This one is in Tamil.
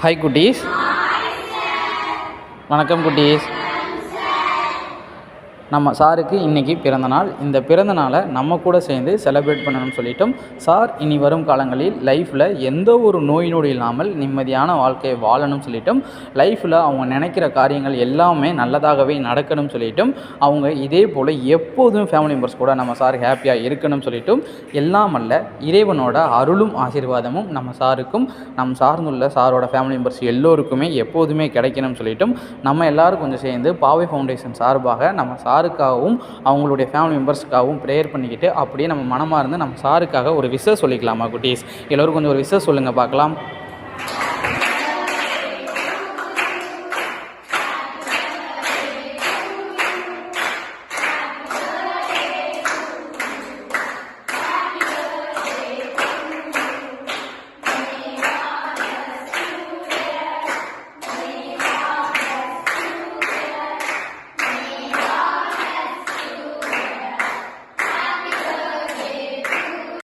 ஹாய் குட்டீஸ். வணக்கம் குட்டீஸ். நம்ம சாருக்கு இன்றைக்கி பிறந்தநாள். இந்த பிறந்தநாளை நம்ம கூட சேர்ந்து செலிப்ரேட் பண்ணணும்னு சொல்லிட்டோம். சார் இனி வரும் காலங்களில் லைஃப்பில் எந்த ஒரு நோய் நொடி இல்லாமல் நிம்மதியான வாழ்க்கையை வாழணும்னு சொல்லிட்டோம். லைஃப்பில் அவங்க நினைக்கிற காரியங்கள் எல்லாமே நல்லதாகவே நடக்கணும்னு சொல்லிட்டோம். அவங்க இதே போல் எப்போதும் ஃபேமிலி மெம்பர்ஸ் கூட நம்ம சார் ஹாப்பியாக இருக்கணும்னு சொல்லிட்டோம். எல்லாமல்ல இறைவனோட அருளும் ஆசீர்வாதமும் நம்ம சாருக்கும் நம் சார்ந்துள்ள சாரோட ஃபேமிலி மெம்பர்ஸ் எல்லோருக்குமே எப்போதுமே கிடைக்கணும்னு சொல்லிட்டோம். நம்ம எல்லோரும் கொஞ்சம் சேர்ந்து பாவை ஃபவுண்டேஷன் சார்பாக நம்ம சாருக்காகவும் அவங்களுடைய ஃபேமிலி மெம்பர்ஸுக்காகவும் ப்ரேயர் பண்ணிக்கிட்டு அப்படியே நம்ம மனமாக இருந்து நம்ம சாருக்காக ஒரு விஷயம் சொல்லிக்கலாமா குட்டீஸ்? எல்லோரும் கொஞ்சம் ஒரு விஷயம் சொல்லுங்கள் பார்க்கலாம்.